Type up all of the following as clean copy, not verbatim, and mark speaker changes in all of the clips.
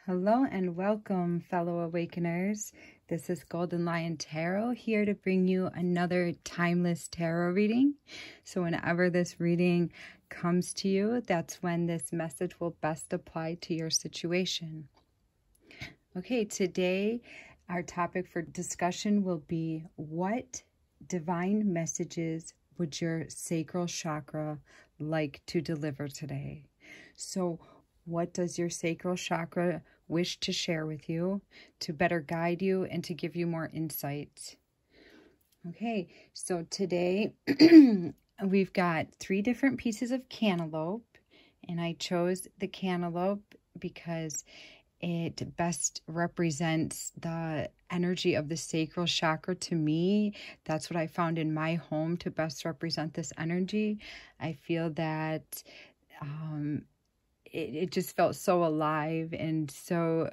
Speaker 1: Hello and welcome, fellow awakeners. This is Golden Lion Tarot, here to bring you another timeless tarot reading. So whenever this reading comes to you, that's when this message will best apply to your situation. Okay, today our topic for discussion will be, what divine messages would your sacral chakra like to deliver today? So what does your sacral chakra wish to share with you to better guide you and to give you more insight? Okay, so today we've got 3 different pieces of cantaloupe, and I chose the cantaloupe because it best represents the energy of the sacral chakra to me. That's what I found in my home to best represent this energy. I feel that it just felt so alive and so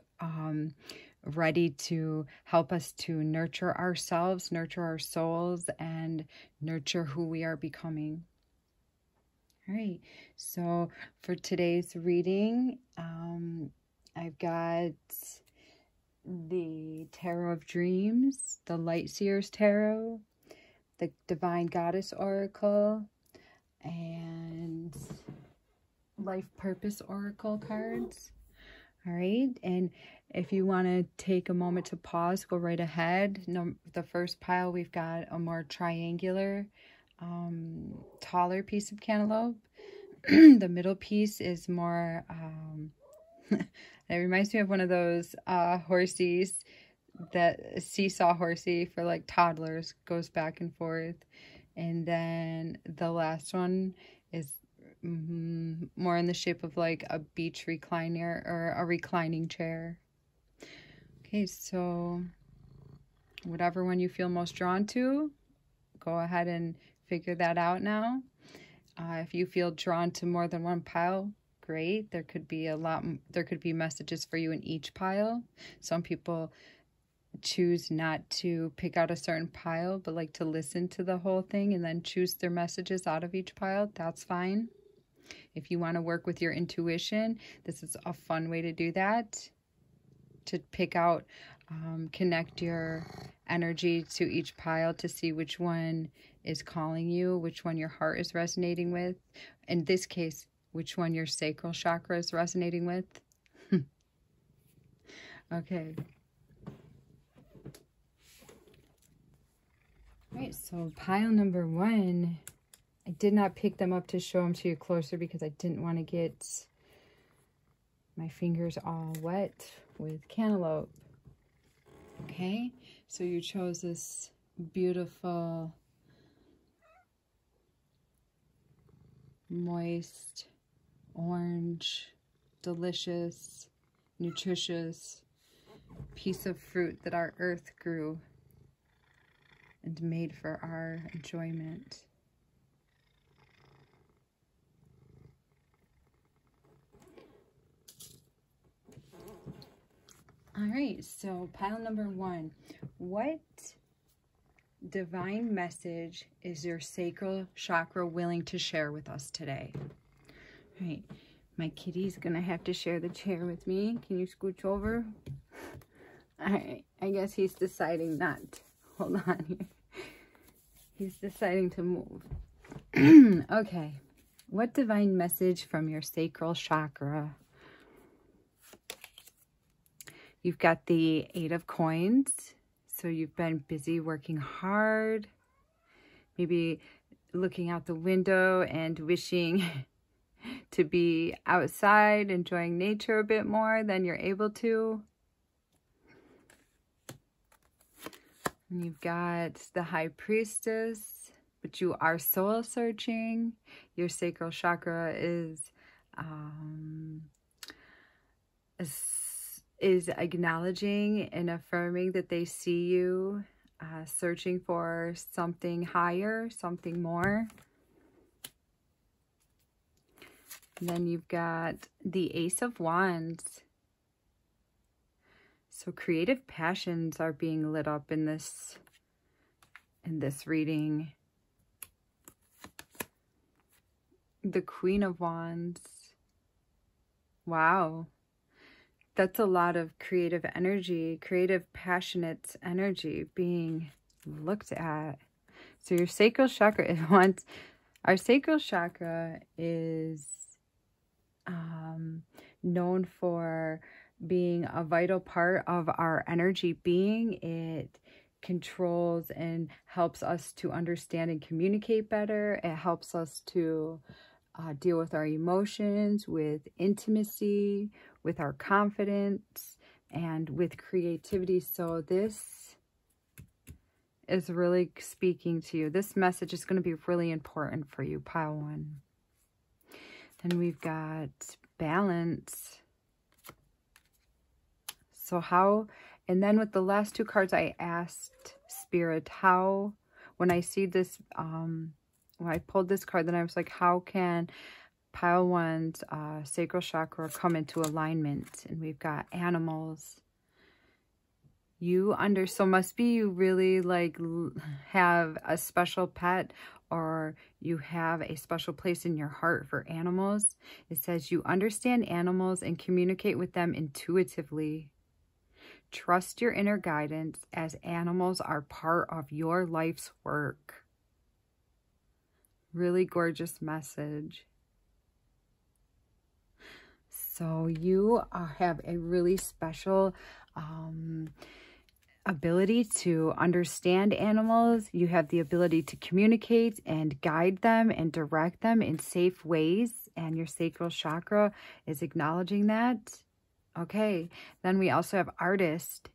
Speaker 1: ready to help us to nurture ourselves, nurture our souls, and nurture who we are becoming. All right, so for today's reading, I've got the Tarot of Dreams, the Light Seers Tarot, the Divine Goddess Oracle, and Life Purpose Oracle cards. All right, and if you want to take a moment to pause, go right ahead. The first pile, we've got a more triangular, taller piece of cantaloupe. The middle piece is more, it reminds me of one of those horsies, that seesaw horsey for like toddlers, goes back and forth. And then the last one is more in the shape of like a beach recliner or a reclining chair. Okay, so whatever one you feel most drawn to, go ahead and figure that out now. If you feel drawn to more than one pile, great. There could be messages for you in each pile. Some people choose not to pick out a certain pile, but like to listen to the whole thing and then choose their messages out of each pile. That's fine. If you want to work with your intuition, this is a fun way to do that, to pick out, connect your energy to each pile to see which one is calling you, which one your heart is resonating with. In this case, which one your sacral chakra is resonating with. Okay. All right, so pile number 1. I did not pick them up to show them to you closer because I didn't want to get my fingers all wet with cantaloupe. Okay, so you chose this beautiful, moist, orange, delicious, nutritious piece of fruit that our earth grew and made for our enjoyment. All right, so pile number 1. What divine message is your sacral chakra willing to share with us today? All right, my kitty's gonna have to share the chair with me. Can you scooch over? All right, I guess he's deciding not. Hold on here. He's deciding to move. Okay, what divine message from your sacral chakra? You've got the 8 of Coins. So you've been busy working hard, maybe looking out the window and wishing to be outside, enjoying nature a bit more than you're able to. And you've got the High Priestess, but you are soul searching. Your sacral chakra is acknowledging and affirming that they see you, searching for something higher, something more. And then you've got the Ace of Wands. So creative passions are being lit up in this reading. The Queen of Wands. Wow. That's a lot of creative energy, creative, passionate energy being looked at. So your sacral chakra is once, our sacral chakra is known for being a vital part of our energy being. It controls and helps us to understand and communicate better. It helps us to deal with our emotions, with intimacy, with our confidence, and with creativity. So this is really speaking to you. This message is going to be really important for you, pile 1. Then we've got balance. So how, and then with the last 2 cards, I asked Spirit, how, when I see this, when I pulled this card, then I was like, how can pile 1's sacral chakra come into alignment? And we've got animals. So must be you really like have a special pet, or you have a special place in your heart for animals. It says you understand animals and communicate with them intuitively. Trust your inner guidance, as animals are part of your life's work. Really gorgeous message. So you have a really special ability to understand animals. You have the ability to communicate and guide them and direct them in safe ways. And your sacral chakra is acknowledging that. Okay, then we also have artist.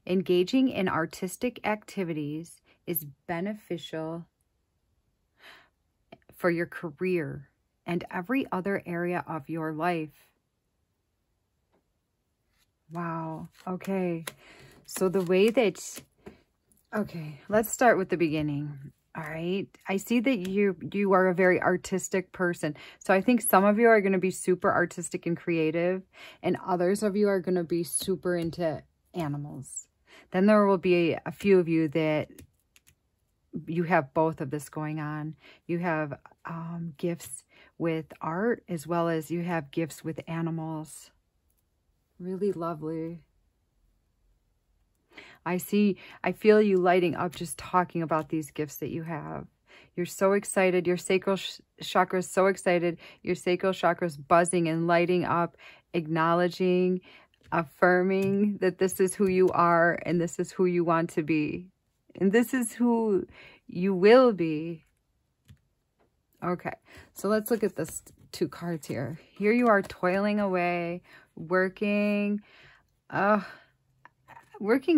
Speaker 1: Engaging in artistic activities is beneficial for your career and every other area of your life. Wow. Okay. So the way that, okay, let's start with the beginning. All right. I see that you are a very artistic person. So I think some of you are going to be super artistic and creative, and others of you are going to be super into animals. Then there will be a few of you that you have both of this going on. You have gifts with art, as well as you have gifts with animals. Really lovely. I feel you lighting up just talking about these gifts that you have. You're so excited. Your sacral chakra is so excited. Your sacral chakra is buzzing and lighting up, acknowledging, affirming that this is who you are and this is who you want to be. And this is who you will be. Okay, so let's look at this 2 cards here. Here you are toiling away, working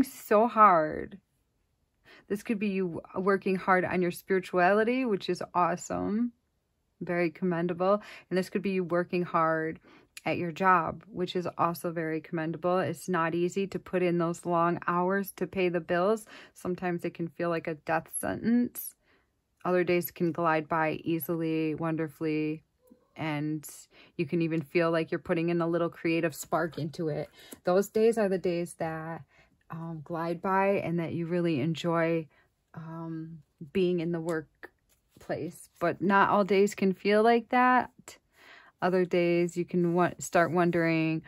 Speaker 1: so hard. This could be you working hard on your spirituality, which is awesome, very commendable. And this could be you working hard at your job, which is also very commendable. It's not easy to put in those long hours to pay the bills. Sometimes it can feel like a death sentence. Other days can glide by easily, wonderfully, and you can even feel like you're putting in a little creative spark into it. Those days are the days that glide by and that you really enjoy being in the workplace. But not all days can feel like that. Other days you can start wondering,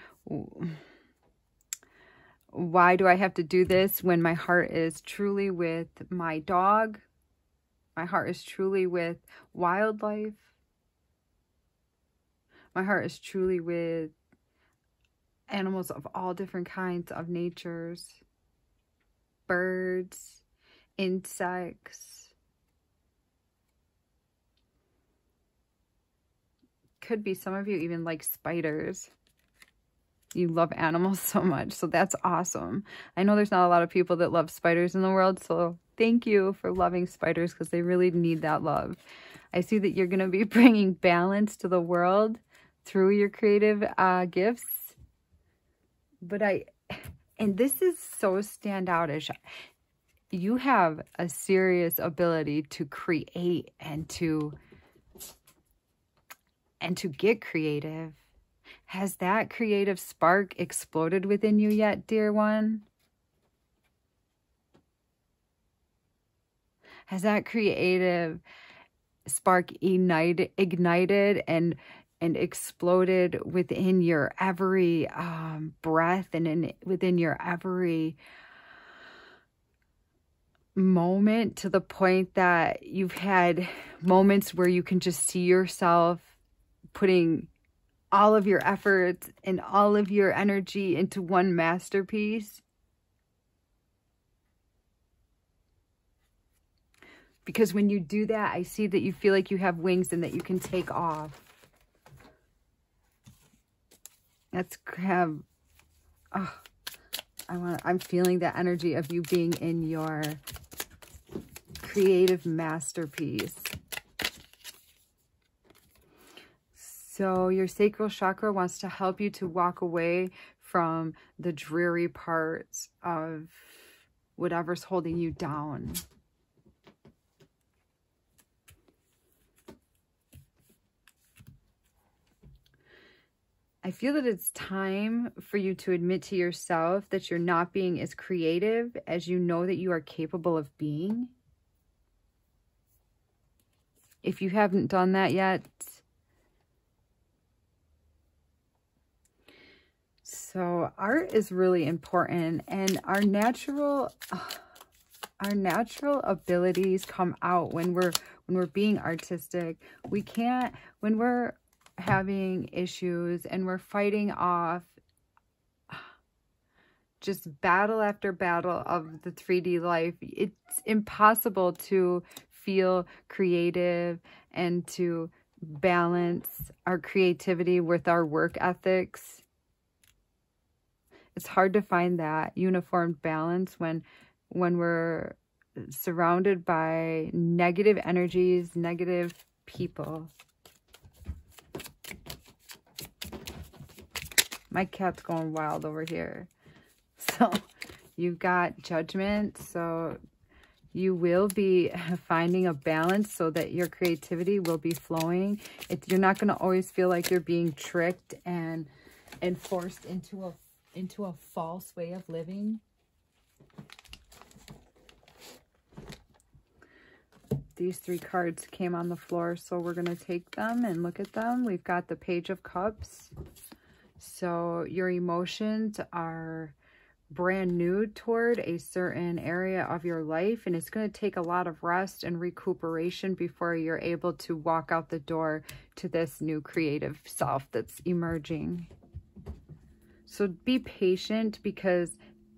Speaker 1: why do I have to do this when my heart is truly with my dog? My heart is truly with wildlife. My heart is truly with animals of all different kinds of natures. Birds, insects. Could be some of you even like spiders. You love animals so much, so that's awesome. I know there's not a lot of people that love spiders in the world, so thank you for loving spiders because they really need that love. I see that you're going to be bringing balance to the world through your creative gifts. And this is so standoutish. You have a serious ability to create and to get creative. Has that creative spark exploded within you yet, dear one? Has that creative spark ignited and and exploded within your every breath and within your every moment, to the point that you've had moments where you can just see yourself putting all of your efforts and all of your energy into one masterpiece. Because when you do that, I see that you feel like you have wings and that you can take off. Let's grab, oh, I'm feeling the energy of you being in your creative masterpiece. So your sacral chakra wants to help you to walk away from the dreary parts of whatever's holding you down. I feel that it's time for you to admit to yourself that you're not being as creative as you know that you are capable of being. If you haven't done that yet, so art is really important, and our natural abilities come out when we're being artistic. We can't, when we're having issues and we're fighting off just battle after battle of the 3D life, it's impossible to feel creative and to balance our creativity with our work ethics. It's hard to find that uniform balance when we're surrounded by negative energies, negative people. My cat's going wild over here. So you've got judgment. So you will be finding a balance so that your creativity will be flowing. You're not going to always feel like you're being tricked and forced into a false way of living. These 3 cards came on the floor, so we're going to take them and look at them. We've got the Page of Cups. So your emotions are brand new toward a certain area of your life, and it's going to take a lot of rest and recuperation before you're able to walk out the door to this new creative self that's emerging. So be patient, because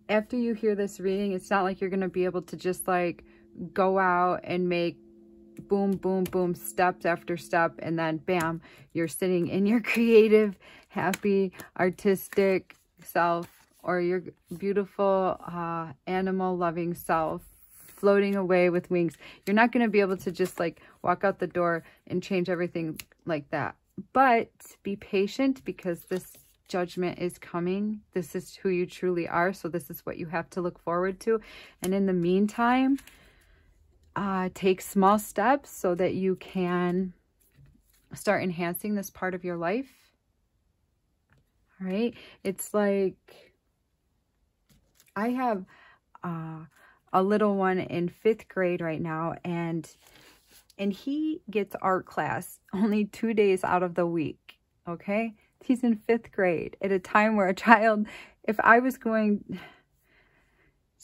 Speaker 1: after you hear this reading, it's not like you're going to be able to just like go out and make boom, boom, boom, steps after step, and then bam, you're sitting in your creative, happy, artistic self, or your beautiful, animal-loving self, floating away with wings. You're not going to be able to just like walk out the door and change everything like that. But be patient, because this judgment is coming. This is who you truly are. So this is what you have to look forward to. And in the meantime, take small steps so that you can start enhancing this part of your life. All right. It's like I have a little one in 5th grade right now, and he gets art class only 2 days out of the week. Okay. He's in 5th grade at a time where a child, if I was going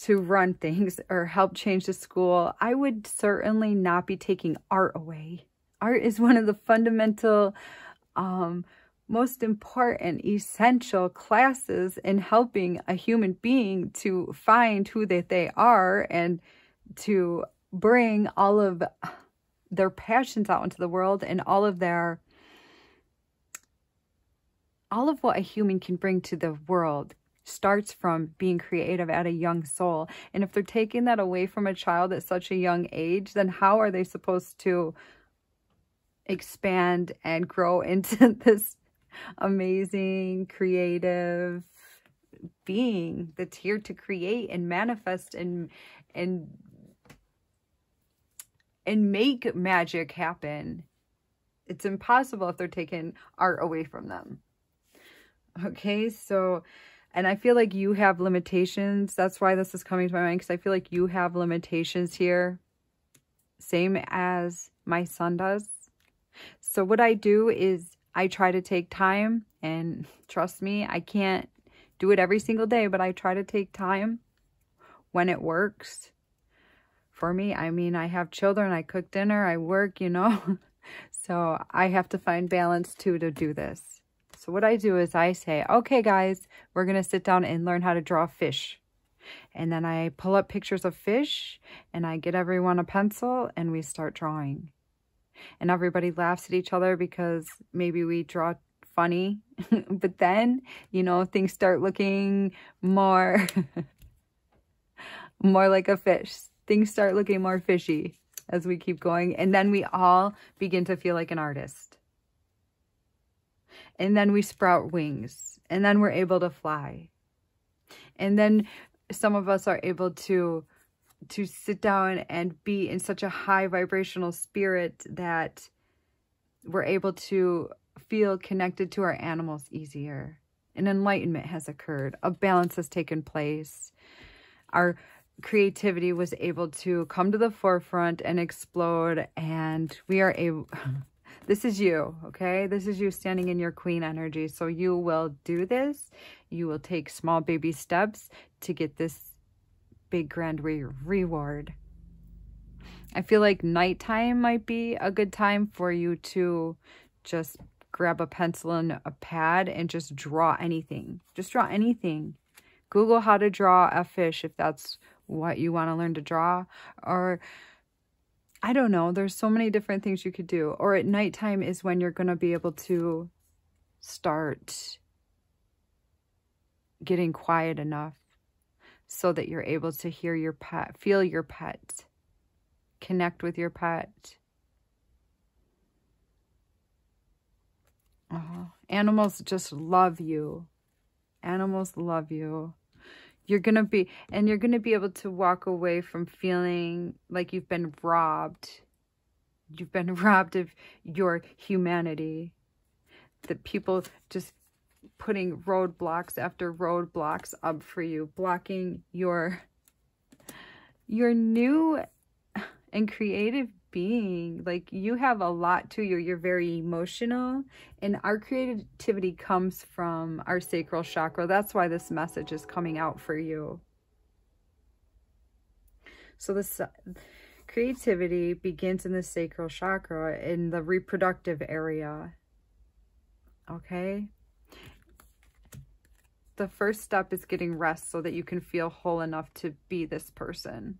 Speaker 1: to run things or help change the school, I would certainly not be taking art away. Art is one of the fundamental, most important, essential classes in helping a human being to find who they are and to bring all of their passions out into the world, and all of what a human can bring to the world starts from being creative at a young soul. And if they're taking that away from a child at such a young age, then how are they supposed to expand and grow into this amazing, creative being that's here to create and manifest and make magic happen? It's impossible if they're taking art away from them. Okay, so, and I feel like you have limitations. That's why this is coming to my mind, because I feel like you have limitations here. Same as my son does. So what I do is I try to take time, and trust me, I can't do it every single day, but I try to take time when it works for me. I mean, I have children, I cook dinner, I work, you know, so I have to find balance too to do this. So what I do is I say, okay, guys, we're going to sit down and learn how to draw fish. And then I pull up pictures of fish and I get everyone a pencil and we start drawing. And everybody laughs at each other because maybe we draw funny. But then, you know, things start looking more, more like a fish. Things start looking more fishy as we keep going. And then we all begin to feel like an artist. And then we sprout wings. And then we're able to fly. And then some of us are able to sit down and be in such a high vibrational spirit that we're able to feel connected to our animals easier. An enlightenment has occurred. A balance has taken place. Our creativity was able to come to the forefront and explode, and we are able... This is you, okay? This is you standing in your queen energy. So you will do this. You will take small baby steps to get this big grand reward. I feel like nighttime might be a good time for you to just grab a pencil and a pad and just draw anything. Just draw anything. Google how to draw a fish if that's what you want to learn to draw. Or I don't know. There's so many different things you could do. Or at nighttime is when you're going to be able to start getting quiet enough so that you're able to hear your pet, feel your pet, connect with your pet. Animals just love you. Animals love you. You're going to be able to walk away from feeling like you've been robbed. You've been robbed of your humanity. That people just putting roadblocks after roadblocks up for you, blocking your new and creative being. Like, you have a lot to you. You're very emotional, and our creativity comes from our sacral chakra. That's why this message is coming out for you. So this creativity begins in the sacral chakra, in the reproductive area. Okay? The first step is getting rest so that you can feel whole enough to be this person.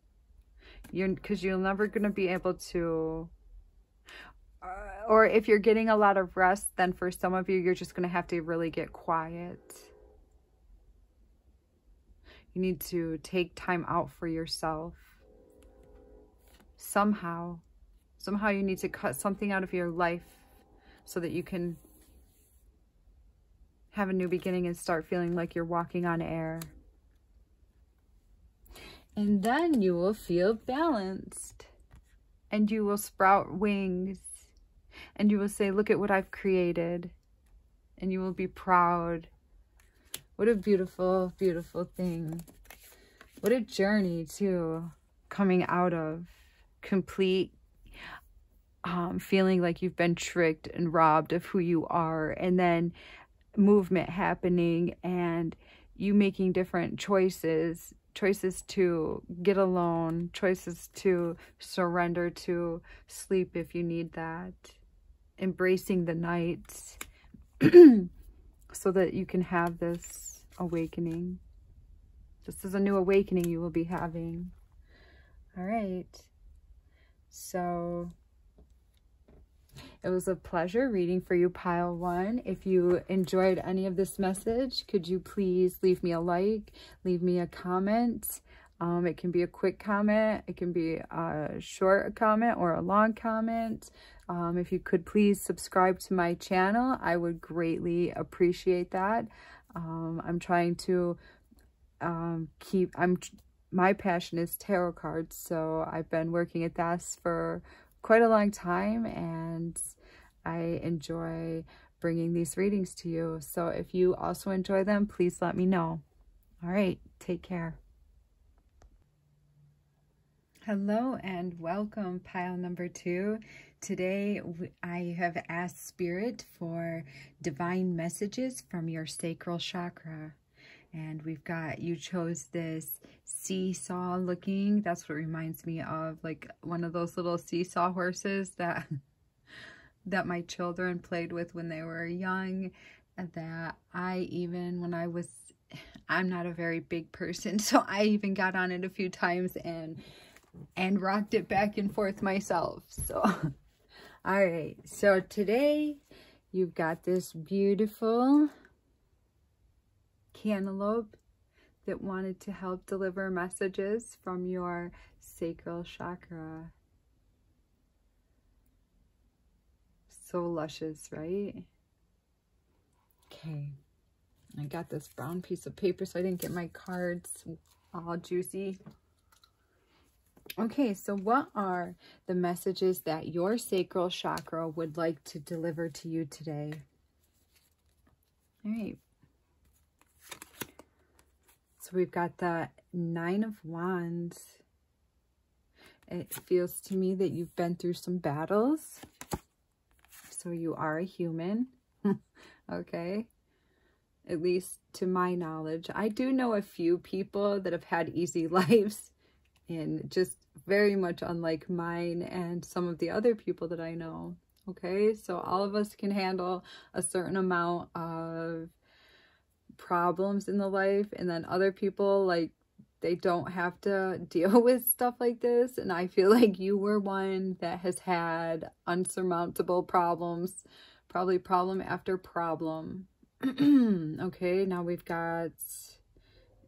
Speaker 1: Because you're never going to be able to, or if you're getting a lot of rest, then for some of you, you're just going to have to really get quiet. You need to take time out for yourself. Somehow you need to cut something out of your life so that you can have a new beginning and start feeling like you're walking on air. And then you will feel balanced. And you will sprout wings. And you will say, look at what I've created. And you will be proud. What a beautiful, beautiful thing. What a journey, too. Coming out of complete feeling like you've been tricked and robbed of who you are. And then movement happening and you making different choices to get alone, choices to surrender to sleep if you need that, embracing the night so that you can have this awakening. This is a new awakening you will be having. All right. So it was a pleasure reading for you, Pile 1. If you enjoyed any of this message, could you please leave me a like, leave me a comment. It can be a quick comment. It can be a short comment or a long comment. If you could please subscribe to my channel, I would greatly appreciate that. I'm trying to my passion is tarot cards, so I've been working at this for quite a long time, and I enjoy bringing these readings to you. So if you also enjoy them, please let me know. All right, take care. Hello and welcome, pile number 2. Today I have asked Spirit for divine messages from your sacral chakra. And we've got, you chose this seesaw looking, that's what reminds me of, like one of those little seesaw horses that my children played with when they were young, that I even, when I'm not a very big person, so I even got on it a few times and rocked it back and forth myself. So all right, so today you've got this beautiful cantaloupe that wanted to help deliver messages from your sacral chakra. So luscious, right? Okay, I got this brown piece of paper so I didn't get my cards all juicy. Okay, so what are the messages that your sacral chakra would like to deliver to you today? All right. So we've got the 9 of Wands. It feels to me that you've been through some battles. So you are a human. Okay. At least to my knowledge. I do know a few people that have had easy lives. And just very much unlike mine and some of the other people that I know. Okay, so all of us can handle a certain amount of problems in the life, and then other people, like, they don't have to deal with stuff like this. And I feel like you were one that has had unsurmountable problems, probably problem after problem. Okay, now we've got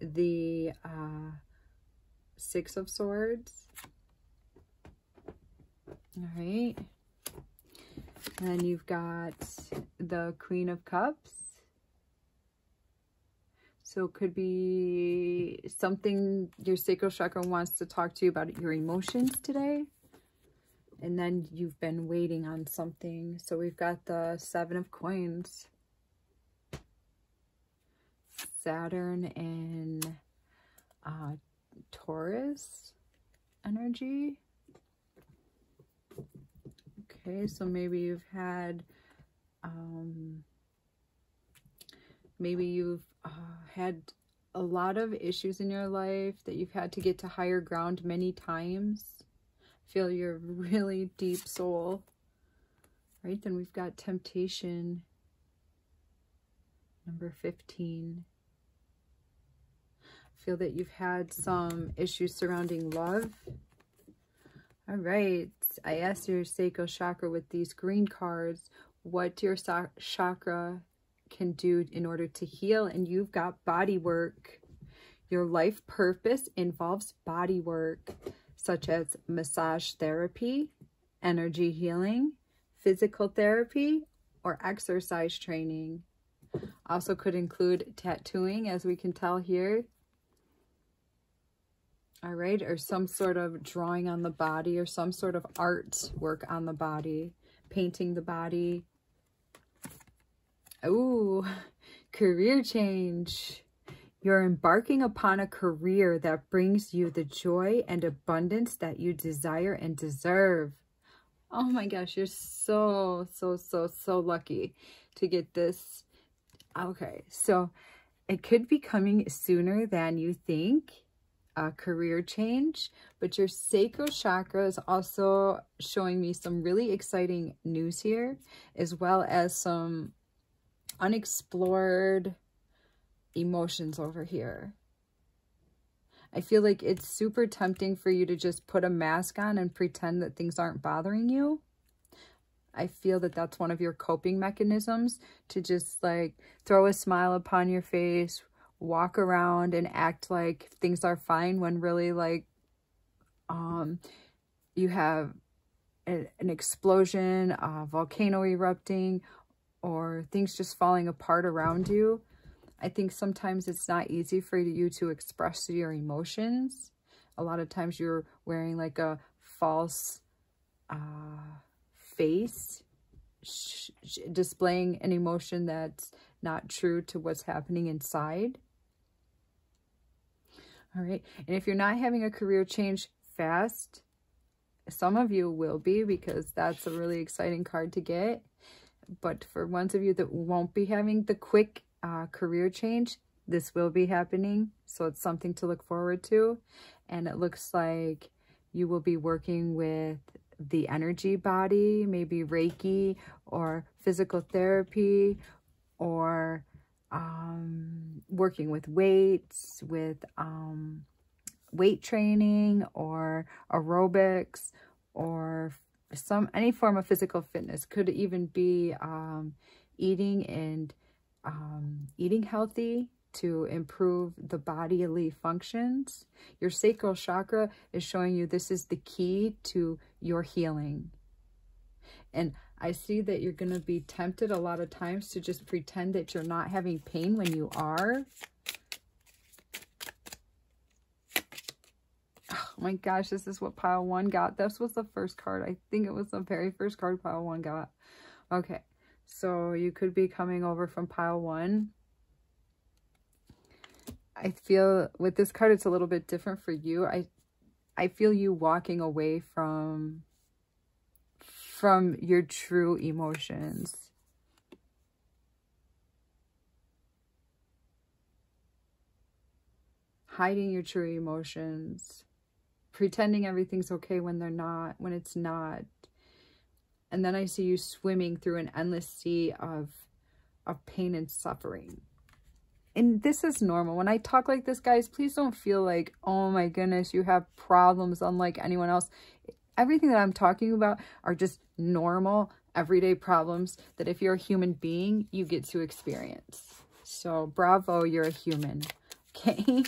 Speaker 1: the 6 of Swords. All right. And then you've got the Queen of Cups. So it could be something your sacral chakra wants to talk to you about, your emotions today. And then you've been waiting on something. So we've got the 7 of Coins. Saturn and Taurus energy. Okay, so maybe you've had had a lot of issues in your life that you've had to get to higher ground many times. Feel your really deep soul. Right, then we've got temptation, number 15. Feel that you've had some issues surrounding love. All right, I asked your sacral chakra with these green cards what your chakra can do in order to heal, and you've got body work. Your life purpose involves body work, such as massage therapy, energy healing, physical therapy, or exercise training. Also could include tattooing, as we can tell here. All right, or some sort of drawing on the body, or some sort of art work on the body, painting the body. Ooh, career change. You're embarking upon a career that brings you the joy and abundance that you desire and deserve. Oh my gosh, you're so lucky to get this. Okay, so it could be coming sooner than you think. Career change, but your sacral chakra is also showing me some really exciting news here, as well as some unexplored emotions over here. I feel like it's super tempting for you to just put a mask on and pretend that things aren't bothering you. I feel that that's one of your coping mechanisms, to just like throw a smile upon your face, walk around and act like things are fine, when really, like, you have an explosion, a volcano erupting, or things just falling apart around you. I think sometimes it's not easy for you to express your emotions. A lot of times you're wearing like a false face, displaying an emotion that's not true to what's happening inside. All right. And if you're not having a career change, fast. Some of you will be, because that's a really exciting card to get. But for ones of you that won't be having the quick career change, this will be happening. So it's something to look forward to. And it looks like you will be working with the energy body, maybe Reiki or physical therapy, or working with weights, with weight training or aerobics, or any form of physical fitness. Could even be eating and eating healthy to improve the bodily functions. Your sacral chakra is showing you this is the key to your healing. And I see that you're going to be tempted a lot of times to just pretend that you're not having pain when you are. Oh my gosh, this is what pile 1 got. This was the first card. I think it was the very first card pile 1 got. Okay, so you could be coming over from pile 1. I feel with this card, it's a little bit different for you. I feel you walking away from your true emotions. Hiding your true emotions. Pretending everything's okay when they're not, when it's not. And then I see you swimming through an endless sea of pain and suffering. And this is normal. When I talk like this, guys, please don't feel like, oh my goodness, you have problems unlike anyone else. Everything that I'm talking about are just normal, everyday problems that if you're a human being, you get to experience. So bravo, you're a human. Okay?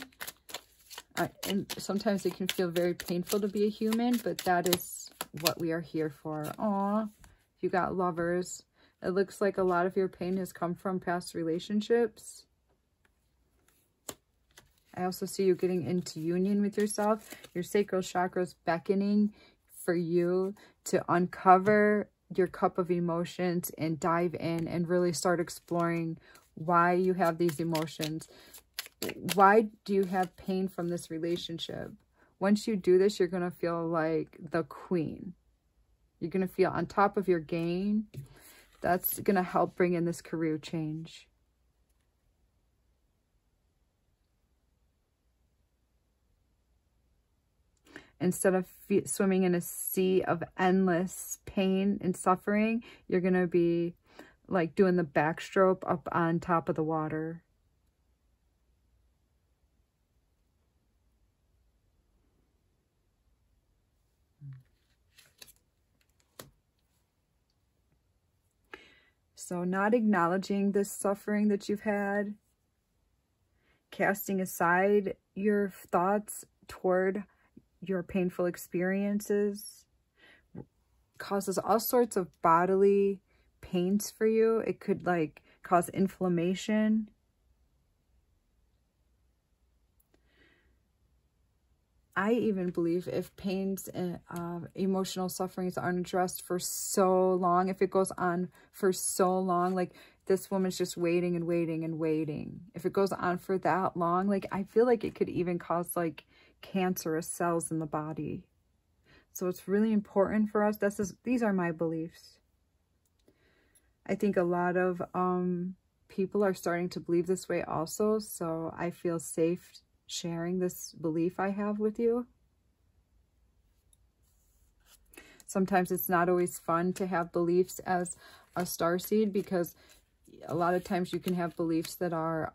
Speaker 1: And sometimes it can feel very painful to be a human, but that is what we are here for. Aw, you got lovers. It looks like a lot of your pain has come from past relationships. I also see you getting into union with yourself. Your sacral chakra is beckoning for you to uncover your cup of emotions and dive in and really start exploring why you have these emotions. Why do you have pain from this relationship? Once you do this, you're going to feel like the queen. You're going to feel on top of your game. That's going to help bring in this career change. Instead of swimming in a sea of endless pain and suffering, you're going to be like doing the backstroke up on top of the water. So not acknowledging this suffering that you've had, casting aside your thoughts toward your painful experiences, causes all sorts of bodily pains for you. It could like cause inflammation. I even believe if pains and emotional sufferings aren't addressed for so long, if it goes on for so long, like this woman's just waiting and waiting and waiting. If it goes on for that long, like I feel like it could even cause like cancerous cells in the body. So it's really important for us. These are my beliefs. I think a lot of people are starting to believe this way also. So I feel safe sharing this belief I have with you. Sometimes it's not always fun to have beliefs as a starseed, because a lot of times you can have beliefs that are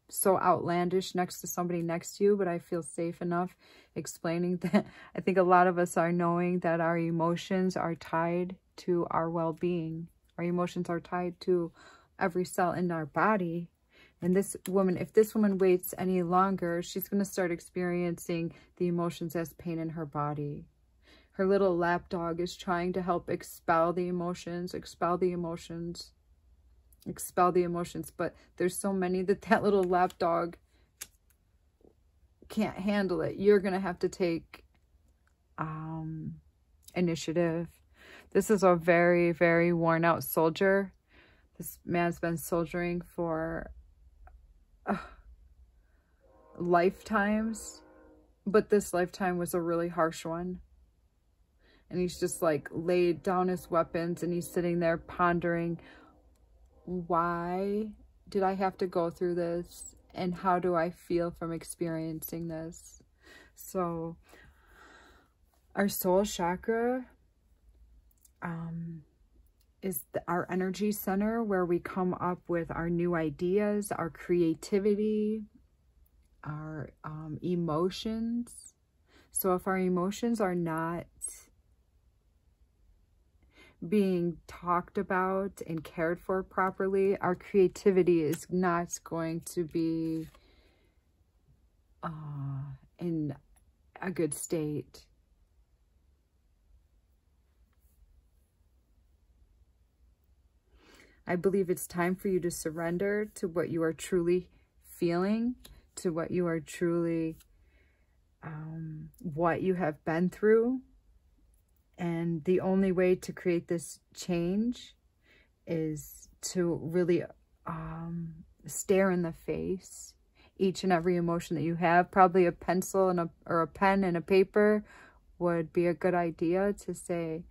Speaker 1: so outlandish next to somebody next to you, but I feel safe enough explaining that. I think a lot of us are knowing that our emotions are tied to our well-being. Our emotions are tied to every cell in our body. And this woman, if this woman waits any longer, she's going to start experiencing the emotions as pain in her body. Her little lapdog is trying to help expel the emotions, expel the emotions. But there's so many that little lapdog can't handle it. You're going to have to take initiative. This is a very, very worn out soldier. This man's been soldiering for lifetimes. But this lifetime was a really harsh one. And he's just like laid down his weapons and he's sitting there pondering, why did I have to go through this? And how do I feel from experiencing this? So our soul chakra is our energy center, where we come up with our new ideas, our creativity, our emotions. So if our emotions are not being talked about and cared for properly, our creativity is not going to be in a good state. I believe it's time for you to surrender to what you are truly feeling, to what you are truly, what you have been through. And the only way to create this change is to really stare in the face each and every emotion that you have. Probably a pencil and or a pen and a paper would be a good idea to say,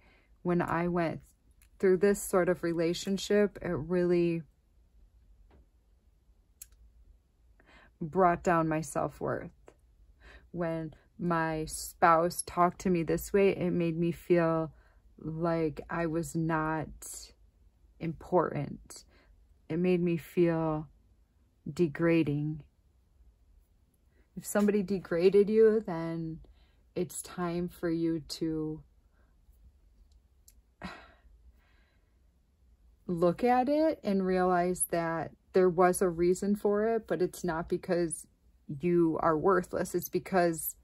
Speaker 1: when I went through this sort of relationship, it really brought down my self-worth. When my spouse talked to me this way, it made me feel like I was not important. It made me feel degrading. If somebody degraded you, then it's time for you to look at it and realize that there was a reason for it, but it's not because you are worthless. It's because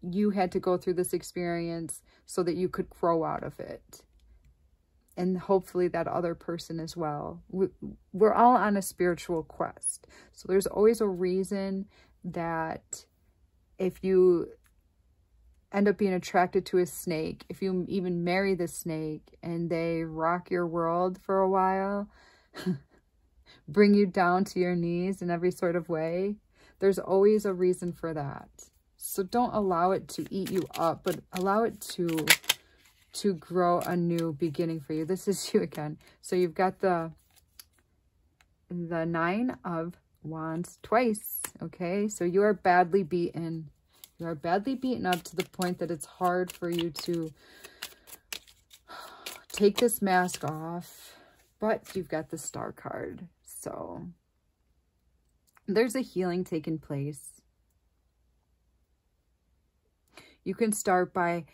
Speaker 1: you had to go through this experience so that you could grow out of it. And hopefully that other person as well. We're all on a spiritual quest. So there's always a reason that if you end up being attracted to a snake, if you even marry the snake and they rock your world for a while, bring you down to your knees in every sort of way, there's always a reason for that. So don't allow it to eat you up, but allow it to grow a new beginning for you. This is you again. So you've got the Nine of Wands twice, okay? So you are badly beaten. You are badly beaten up to the point that it's hard for you to take this mask off, but you've got the Star card. So there's a healing taking place. You can start by,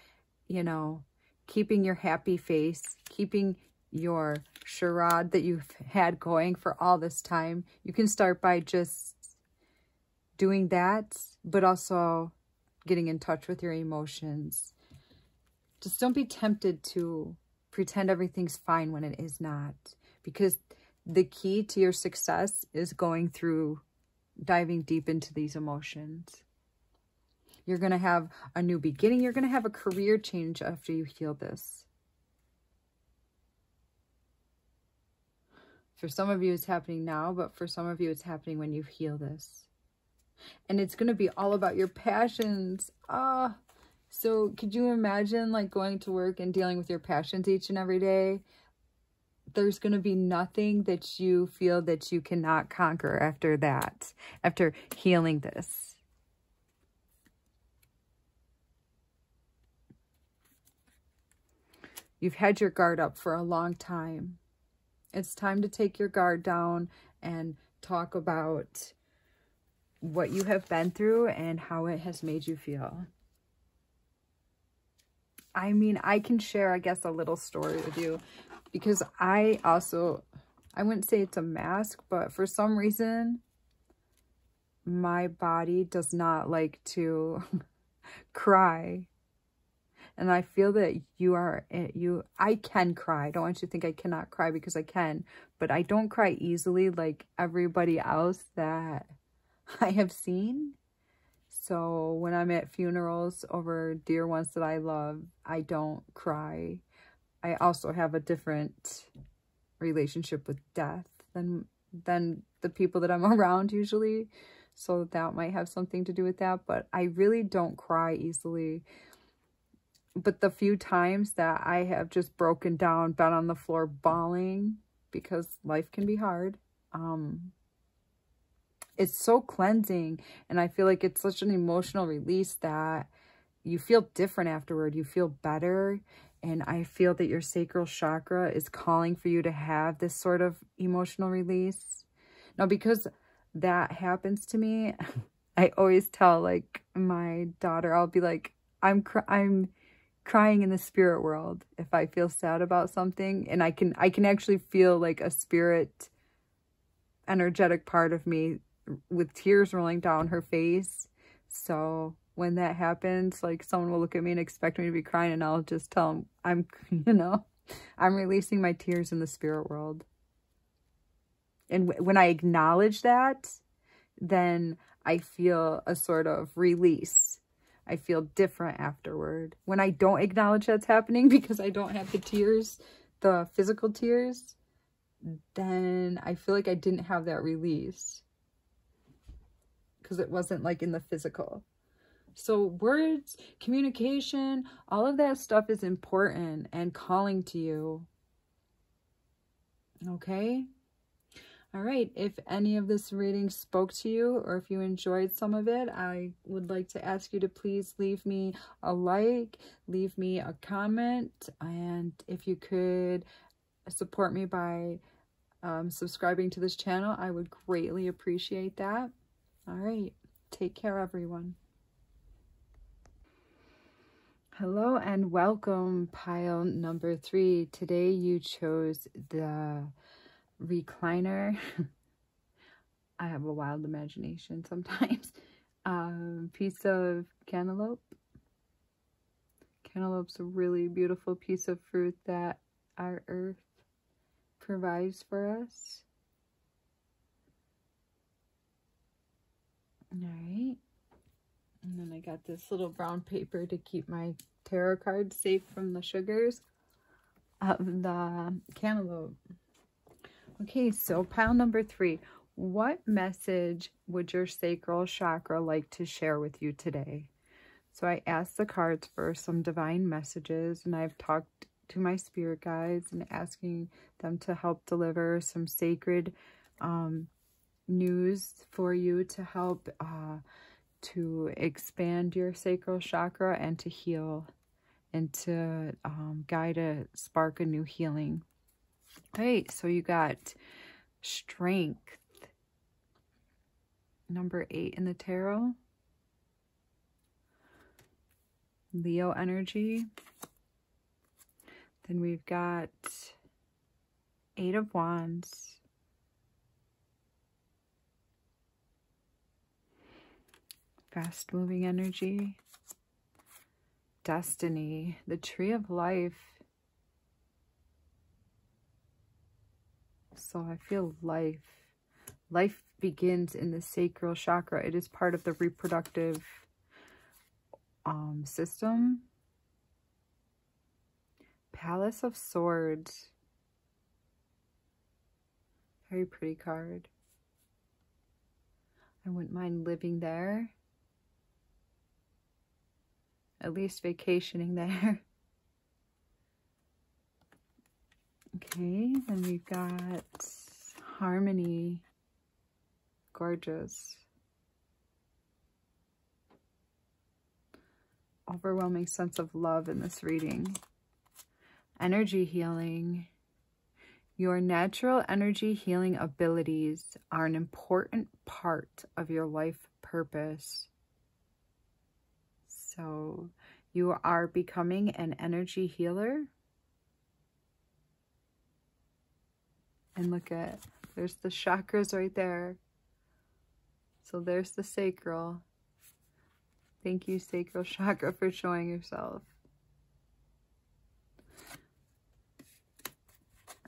Speaker 1: you know, keeping your happy face, keeping your charade that you've had going for all this time. You can start by just doing that, but also getting in touch with your emotions. Just don't be tempted to pretend everything's fine when it is not, because the key to your success is going through, diving deep into these emotions. You're going to have a new beginning. You're going to have a career change after you heal this. For some of you, it's happening now, but for some of you, it's happening when you heal this. And it's going to be all about your passions. So could you imagine like going to work and dealing with your passions each and every day? There's going to be nothing that you feel that you cannot conquer after that, after healing this. You've had your guard up for a long time. It's time to take your guard down and talk about what you have been through and how it has made you feel. I mean, I can share, I guess, a little story with you, because I wouldn't say it's a mask, but for some reason, my body does not like to cry. And I feel that I can cry. I don't want you to think I cannot cry, because I can, but I don't cry easily like everybody else that I have seen. So when I'm at funerals over dear ones that I love, I don't cry. I also have a different relationship with death than the people that I'm around usually. So that might have something to do with that. But I really don't cry easily. But the few times that I have just broken down, been on the floor bawling, because life can be hard, it's so cleansing. And I feel like it's such an emotional release that you feel different afterward. You feel better. And I feel that your sacral chakra is calling for you to have this sort of emotional release. Now, because that happens to me, I always tell like my daughter, I'll be like, I'm crying in the spirit world if I feel sad about something. And I can actually feel like a spirit energetic part of me with tears rolling down her face. So when that happens, like someone will look at me and expect me to be crying, and I'll just tell them I'm, I'm releasing my tears in the spirit world. And when I acknowledge that, then I feel a sort of release. I feel different afterward. When I don't acknowledge that's happening because I don't have the tears, the physical tears, then I feel like I didn't have that release because it wasn't like in the physical. So words, communication, all of that stuff is important and calling to you. Okay? All right. If any of this reading spoke to you, or if you enjoyed some of it, I would like to ask you to please leave me a like, leave me a comment, and if you could support me by subscribing to this channel, I would greatly appreciate that. All right. Take care, everyone. Hello and welcome, pile number 3. Today you chose the recliner. I have a wild imagination sometimes. Piece of cantaloupe. Cantaloupe's a really beautiful piece of fruit that our earth provides for us. All right. And then I got this little brown paper to keep my tarot cards safe from the sugars of the cantaloupe. Okay, so pile number 3. What message would your sacral chakra like to share with you today? So I asked the cards for some divine messages, and I've talked to my spirit guides and asking them to help deliver some sacred news for you to help to expand your sacral chakra and to heal and to spark a new healing. All right, so you got strength, number 8 in the tarot. Leo energy. Then we've got 8 of Wands. Fast moving energy. Destiny. The Tree of Life. So I feel life. Life begins in the sacral chakra. It is part of the reproductive system. Palace of Swords. Very pretty card. I wouldn't mind living there. At least vacationing there. Okay, then we've got Harmony. Gorgeous. Overwhelming sense of love in this reading. Energy healing. Your natural energy healing abilities are an important part of your life purpose. So you are becoming an energy healer. And look at, there's the chakras right there. So there's the sacral. Thank you, sacral chakra, for showing yourself.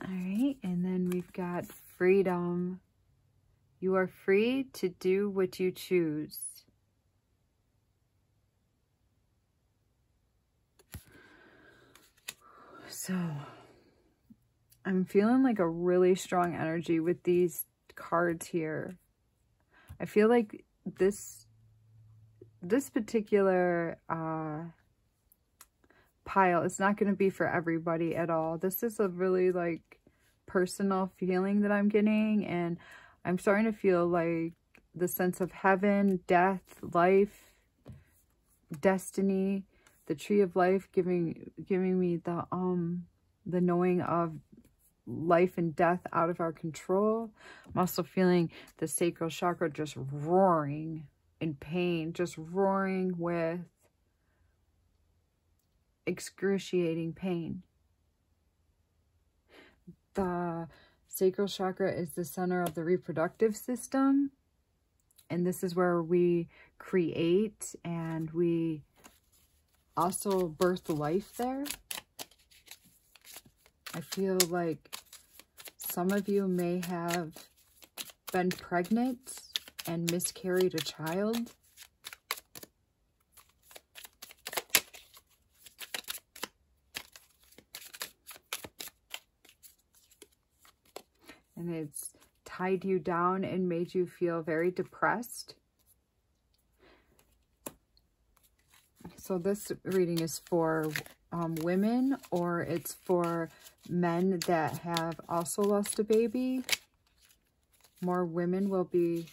Speaker 1: All right, and then we've got freedom. You are free to do what you choose. So I'm feeling like a really strong energy with these cards here. I feel like this particular pile is not going to be for everybody at all. This is a really like personal feeling that I'm getting, and I'm starting to feel like the sense of heaven, death, life, destiny, the tree of life giving me the knowing of life and death out of our control. I'm also feeling the sacral chakra just roaring in pain, just roaring with excruciating pain. The sacral chakra is the center of the reproductive system, and this is where we create and we also birth life there. I feel like some of you may have been pregnant and miscarried a child. And it's tied you down and made you feel very depressed. So this reading is for women, or it's for men that have also lost a baby. More women will be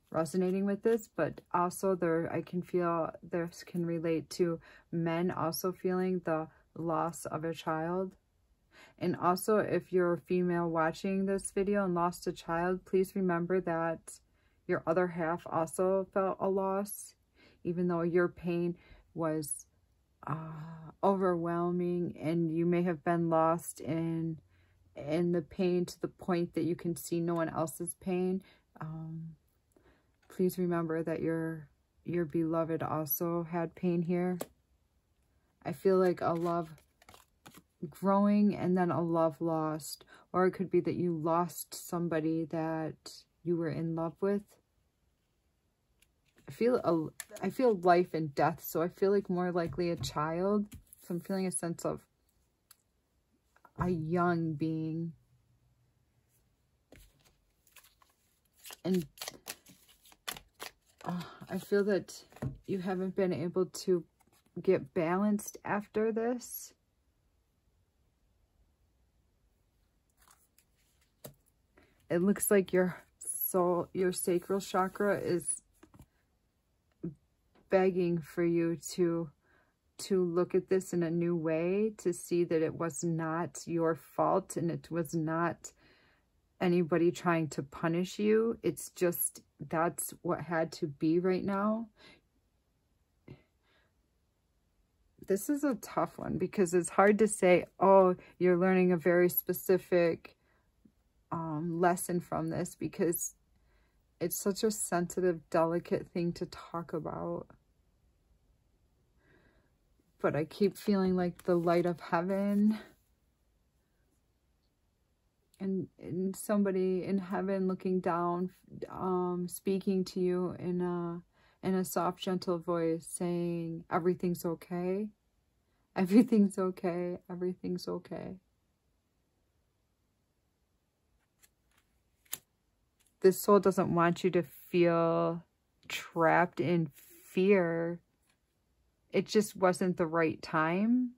Speaker 1: resonating with this, but also I can feel this can relate to men also feeling the loss of a child. And also, if you're a female watching this video and lost a child, please remember that your other half also felt a loss, even though your pain was overwhelming, and you may have been lost in the pain to the point that you can see no one else's pain. Please remember that your beloved also had pain here. I feel like a love growing and then a love lost, or it could be that you lost somebody that you were in love with. I feel life and death, so I feel like more likely a child. So I'm feeling a sense of a young being. And I feel that you haven't been able to get balanced after this. It looks like your sacral chakra is begging for you to look at this in a new way, to see that it was not your fault and it was not anybody trying to punish you. It's just that's what had to be right now. This is a tough one because it's hard to say, oh, you're learning a very specific lesson from this, because it's such a sensitive, delicate thing to talk about. But I keep feeling like the light of heaven and somebody in heaven looking down, speaking to you in a soft, gentle voice, saying, everything's okay. Everything's okay. Everything's okay. This soul doesn't want you to feel trapped in fear. It just wasn't the right time.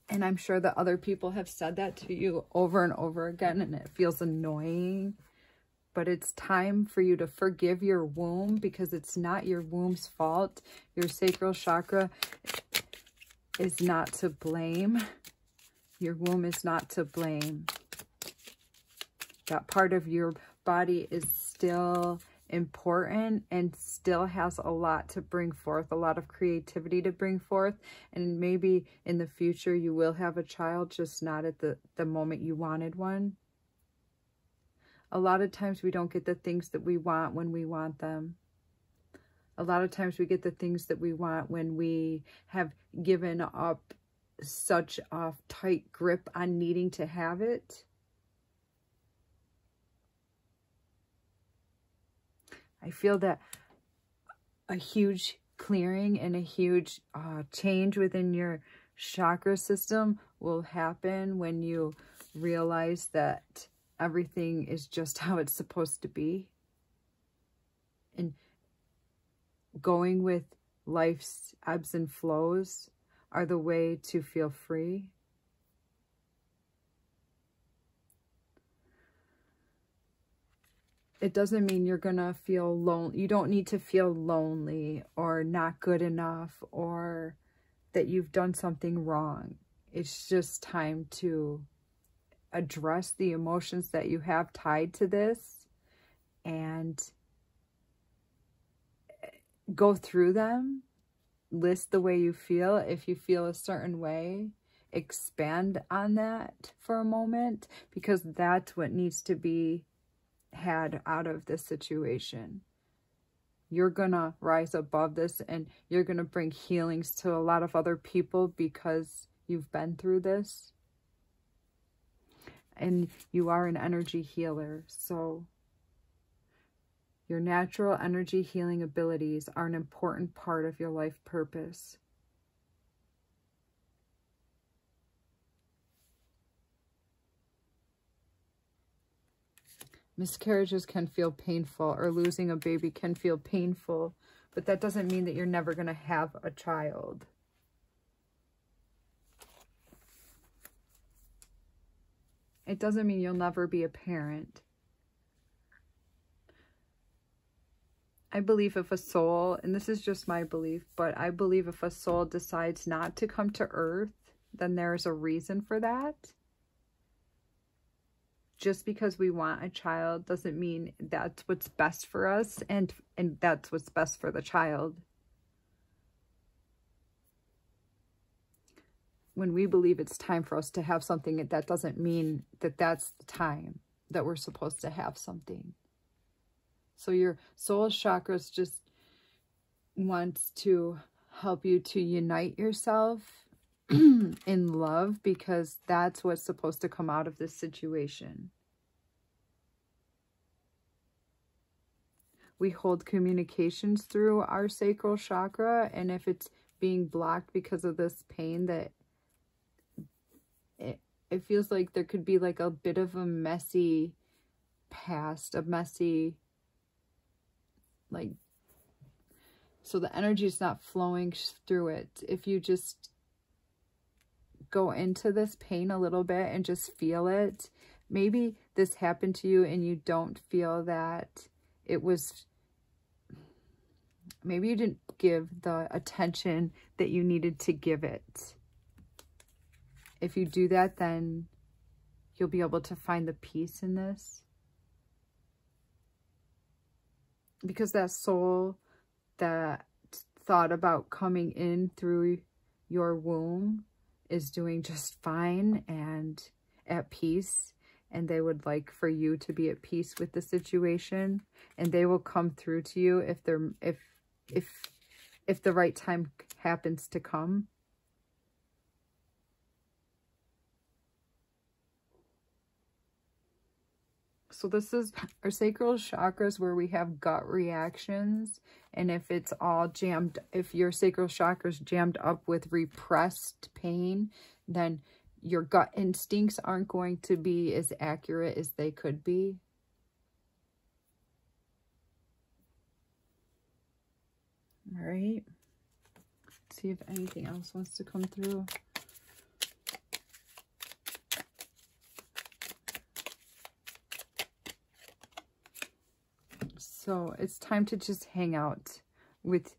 Speaker 1: And I'm sure that other people have said that to you over and over again, and it feels annoying. But it's time for you to forgive your womb, because it's not your womb's fault. Your sacral chakra is not to blame. Your womb is not to blame. That part of your body is still important and still has a lot to bring forth, a lot of creativity to bring forth. And maybe in the future you will have a child, just not at the moment you wanted one. A lot of times we don't get the things that we want when we want them. A lot of times we get the things that we want when we have given up such a tight grip on needing to have it. I feel that a huge clearing and a huge change within your chakra system will happen when you realize that everything is just how it's supposed to be. And going with life's ebbs and flows are the way to feel free. It doesn't mean you're gonna feel lonely. You don't need to feel lonely or not good enough or that you've done something wrong. It's just time to address the emotions that you have tied to this and go through them. List the way you feel. If you feel a certain way, expand on that for a moment, because that's what needs to be had out of this situation. You're gonna rise above this, and you're gonna bring healings to a lot of other people because you've been through this. And you are an energy healer, so your natural energy healing abilities are an important part of your life purpose. Miscarriages can feel painful, or losing a baby can feel painful, but that doesn't mean that you're never going to have a child. It doesn't mean you'll never be a parent. I believe if a soul, and this is just my belief, but I believe if a soul decides not to come to Earth, then there's a reason for that. Just because we want a child doesn't mean that's what's best for us and that's what's best for the child. When we believe it's time for us to have something, that doesn't mean that that's the time that we're supposed to have something. So your soul chakras just wants to help you to unite yourself in love, because that's what's supposed to come out of this situation. We hold communications through our sacral chakra, and if it's being blocked because of this pain, that it feels like there could be like a bit of a messy past, a messy, like, so the energy is not flowing through it. If you just go into this pain a little bit and just feel it. Maybe this happened to you and you don't feel that it was, maybe you didn't give the attention that you needed to give it. If you do that, then you'll be able to find the peace in this. Because that soul that thought about coming in through your womb is doing just fine and at peace, and they would like for you to be at peace with the situation, and they will come through to you if the right time happens to come. So this is our sacral chakras, where we have gut reactions. And if it's all jammed, if your sacral chakras jammed up with repressed pain, then your gut instincts aren't going to be as accurate as they could be. All right. Let's see if anything else wants to come through. So it's time to just hang out with,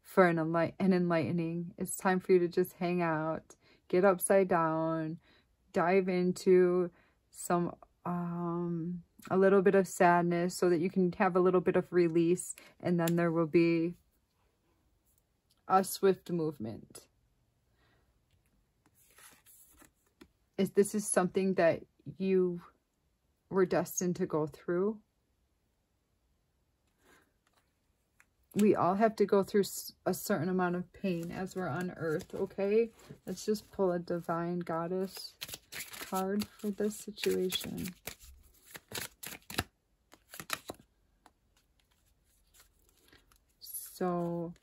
Speaker 1: for an enlightening. It's time for you to just hang out, get upside down, dive into some, a little bit of sadness so that you can have a little bit of release, and then there will be a swift movement. This is something that you were destined to go through. We all have to go through a certain amount of pain as we're on Earth, okay? Let's just pull a Divine Goddess card for this situation. So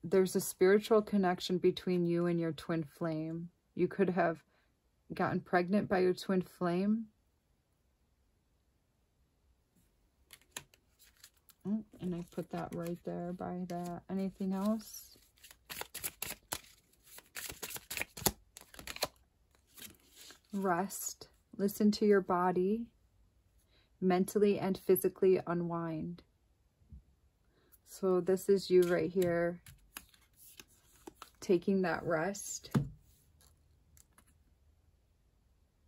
Speaker 1: there's a spiritual connection between you and your twin flame. You could have gotten pregnant by your twin flame? Oh, and I put that right there by that. Anything else? Rest. Listen to your body. Mentally and physically unwind. So this is you right here, taking that rest.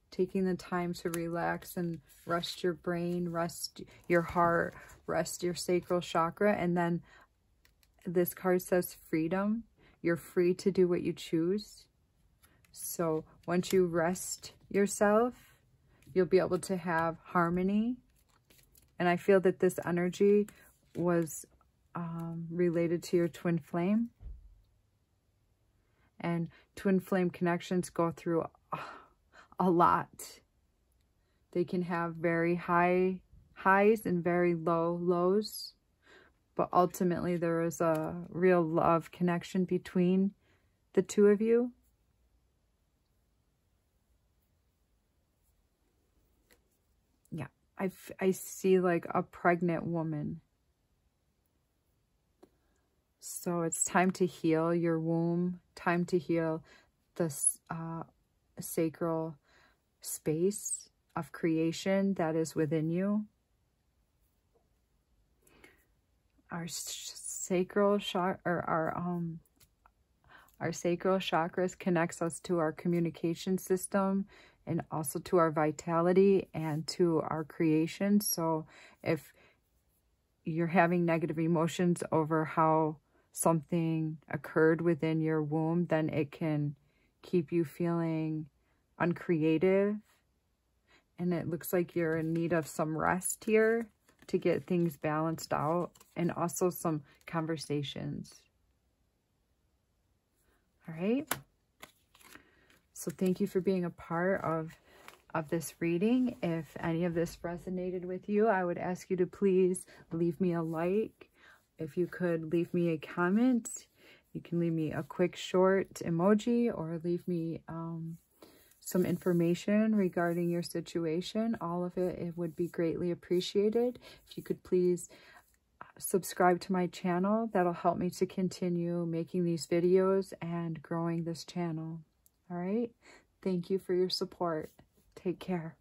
Speaker 1: Taking the time to relax and rest your brain, rest your heart, rest your sacral chakra. And then this card says freedom. You're free to do what you choose. So once you rest yourself, you'll be able to have harmony. And I feel that this energy was related to your twin flame. And twin flame connections go through a lot. They can have very high highs and very low lows. But ultimately, there is a real love connection between the two of you. Yeah, I see like a pregnant woman. So it's time to heal your womb, time to heal the sacral space of creation that is within you. Our sacral chakra, or our sacral chakras connects us to our communication system and also to our vitality and to our creation. So if you're having negative emotions over how something occurred within your womb, then it can keep you feeling uncreative. And it looks like you're in need of some rest here to get things balanced out, and also some conversations. All right. So thank you for being a part of this reading. If any of this resonated with you, I would ask you to please leave me a like. If you could leave me a comment, you can leave me a quick short emoji or leave me some information regarding your situation. All of it would be greatly appreciated. If you could please subscribe to my channel, that'll help me to continue making these videos and growing this channel. All right. Thank you for your support. Take care.